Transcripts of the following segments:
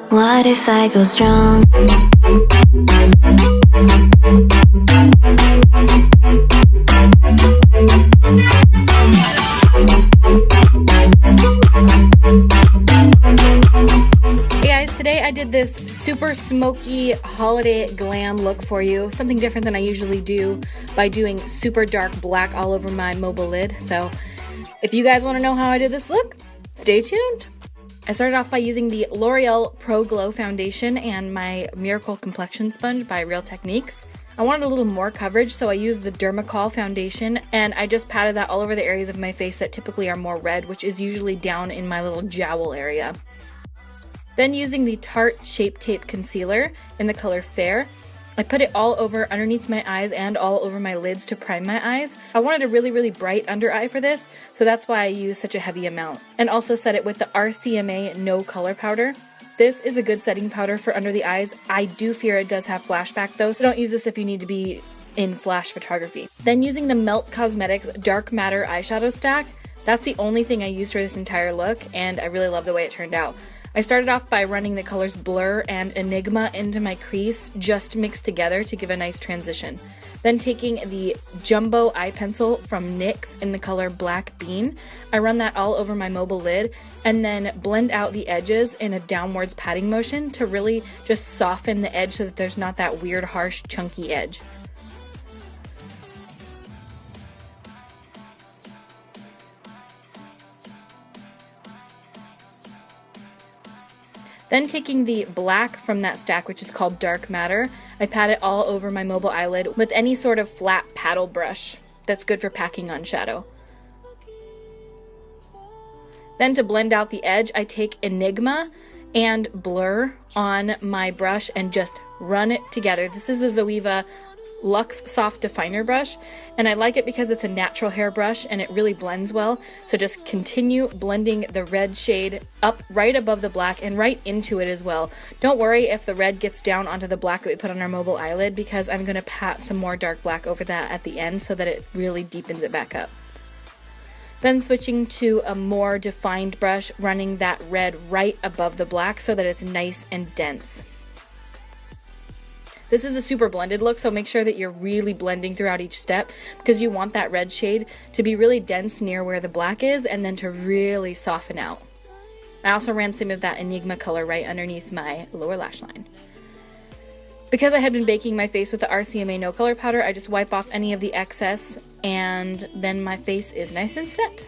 What if I go strong? Hey guys, today I did this super smoky holiday glam look for you. Something different than I usually do by doing super dark black all over my mobile lid. So if you guys want to know how I did this look, stay tuned. I started off by using the L'Oreal Pro Glow Foundation and my Miracle Complexion Sponge by Real Techniques. I wanted a little more coverage, so I used the Dermacol foundation, and I just patted that all over the areas of my face that typically are more red, which is usually down in my little jowl area. Then using the Tarte Shape Tape Concealer in the color Fair, I put it all over underneath my eyes and all over my lids to prime my eyes. I wanted a really bright under eye for this, so that's why I used such a heavy amount. And also set it with the RCMA No Color Powder. This is a good setting powder for under the eyes. I do fear it does have flashback though, so don't use this if you need to be in flash photography. Then using the Melt Cosmetics Dark Matter Eyeshadow Stack, that's the only thing I used for this entire look, and I really love the way it turned out. I started off by running the colors Blur and Enigma into my crease, just mixed together to give a nice transition. Then taking the Jumbo Eye Pencil from NYX in the color Black Bean, I run that all over my mobile lid and then blend out the edges in a downwards patting motion to really just soften the edge so that there's not that weird, harsh, chunky edge. Then taking the black from that stack, which is called Dark Matter, I pat it all over my mobile eyelid with any sort of flat paddle brush that's good for packing on shadow. Then to blend out the edge, I take Enigma and Blur on my brush and just run it together. This is the Zoeva Luxe Soft Definer brush, and I like it because it's a natural hair brush and it really blends well. So just continue blending the red shade up right above the black and right into it as well. Don't worry if the red gets down onto the black that we put on our mobile eyelid, because I'm going to pat some more dark black over that at the end so that it really deepens it back up. Then switching to a more defined brush, running that red right above the black so that it's nice and dense. This is a super blended look, so make sure that you're really blending throughout each step, because you want that red shade to be really dense near where the black is and then to really soften out. I also ran some of that Enigma color right underneath my lower lash line. Because I had been baking my face with the RCMA No Color Powder, I just wipe off any of the excess and then my face is nice and set.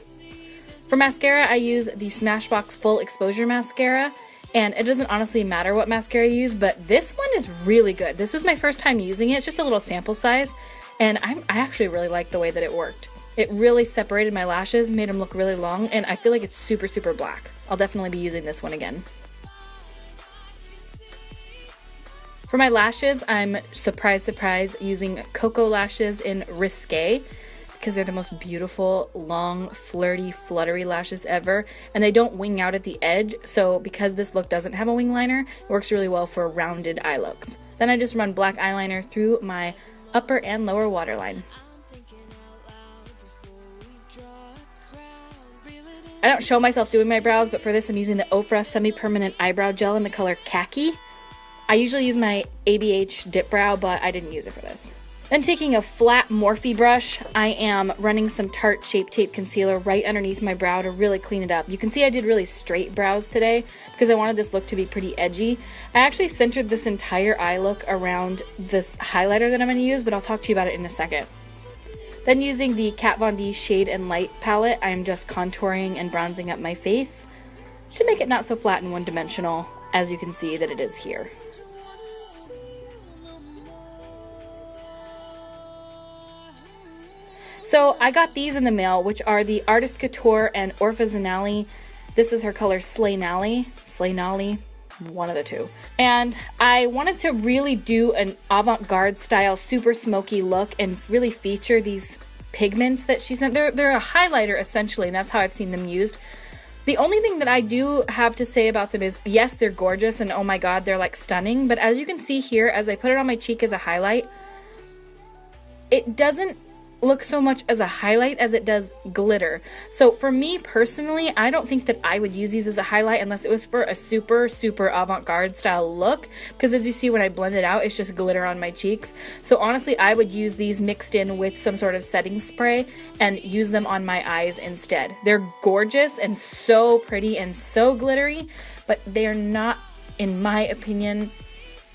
For mascara, I use the Smashbox Full Exposure Mascara. And it doesn't honestly matter what mascara you use, but this one is really good. This was my first time using it. It's just a little sample size, and I actually really like the way that it worked. It really separated my lashes, made them look really long, and I feel like it's super black. I'll definitely be using this one again. For my lashes, I'm surprise using Cocoa Lashes in Risque, because they're the most beautiful, long, flirty, fluttery lashes ever, and they don't wing out at the edge, so because this look doesn't have a wing liner, it works really well for rounded eye looks. Then I just run black eyeliner through my upper and lower waterline. I don't show myself doing my brows, but for this I'm using the Ofra Semi-Permanent Eyebrow Gel in the color Khaki. I usually use my ABH Dip Brow, but I didn't use it for this. Then taking a flat Morphe brush, I am running some Tarte Shape Tape Concealer right underneath my brow to really clean it up. You can see I did really straight brows today because I wanted this look to be pretty edgy. I actually centered this entire eye look around this highlighter that I'm going to use, but I'll talk to you about it in a second. Then using the Kat Von D Shade and Light palette, I am just contouring and bronzing up my face to make it not so flat and one-dimensional, as you can see that it is here. So I got these in the mail, which are the Artist Couture and Orpha Zanelli. This is her color Slaynali, one of the two. And I wanted to really do an avant-garde style, super smoky look and really feature these pigments that she sent. They're a highlighter essentially, and that's how I've seen them used. The only thing that I do have to say about them is, yes, they're gorgeous and oh my god, they're like stunning, but as you can see here, as I put it on my cheek as a highlight, it doesn't look so much as a highlight as it does glitter. So for me personally, I don't think that I would use these as a highlight unless it was for a super avant-garde style look, because as you see when I blend it out, it's just glitter on my cheeks. So honestly, I would use these mixed in with some sort of setting spray and use them on my eyes instead. They're gorgeous and so pretty and so glittery, but they are not, in my opinion,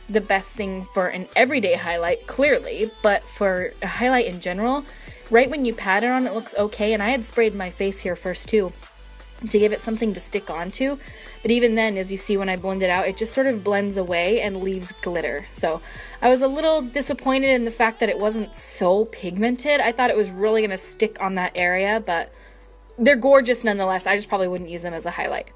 the best thing for an everyday highlight, clearly, but for a highlight in general, right when you pat it on, it looks okay. And I had sprayed my face here first too to give it something to stick onto, but even then, as you see when I blend it out, it just sort of blends away and leaves glitter. So I was a little disappointed in the fact that it wasn't so pigmented. I thought it was really going to stick on that area, but they're gorgeous nonetheless. I just probably wouldn't use them as a highlight.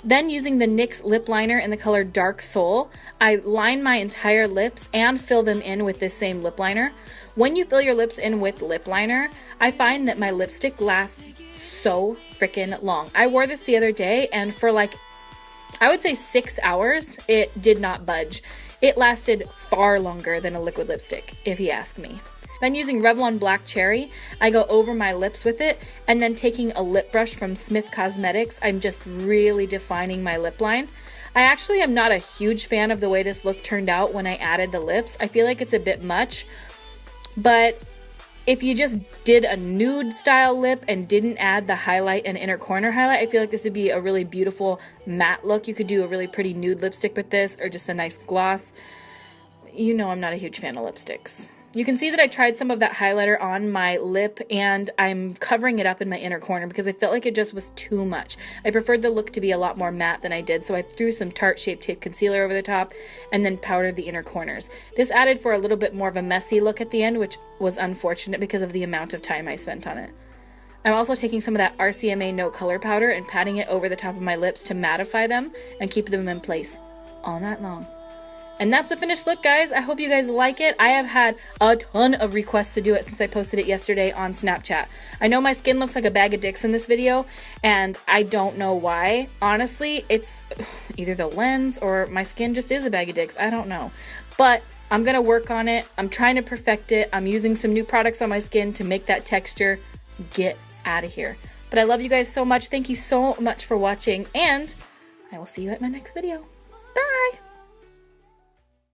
Then using the NYX lip liner in the color Dark Soul, I line my entire lips and fill them in with this same lip liner. When you fill your lips in with lip liner, I find that my lipstick lasts so freaking long. I wore this the other day and for like, I would say 6 hours, it did not budge. It lasted far longer than a liquid lipstick, if you ask me. Then using Revlon Black Cherry, I go over my lips with it, and then taking a lip brush from Smith Cosmetics, I'm just really defining my lip line. I actually am not a huge fan of the way this look turned out when I added the lips. I feel like it's a bit much, but if you just did a nude style lip and didn't add the highlight and inner corner highlight, I feel like this would be a really beautiful matte look. You could do a really pretty nude lipstick with this, or just a nice gloss. You know I'm not a huge fan of lipsticks. You can see that I tried some of that highlighter on my lip, and I'm covering it up in my inner corner because I felt like it just was too much. I preferred the look to be a lot more matte than I did, so I threw some Tarte Shape Tape Concealer over the top and then powdered the inner corners. This added for a little bit more of a messy look at the end, which was unfortunate because of the amount of time I spent on it. I'm also taking some of that RCMA No Color Powder and patting it over the top of my lips to mattify them and keep them in place all night long. And that's the finished look, guys. I hope you guys like it. I have had a ton of requests to do it since I posted it yesterday on Snapchat. I know my skin looks like a bag of dicks in this video, and I don't know why. Honestly, it's either the lens or my skin just is a bag of dicks. I don't know. But I'm going to work on it. I'm trying to perfect it. I'm using some new products on my skin to make that texture get out of here. But I love you guys so much. Thank you so much for watching, and I will see you at my next video. Bye!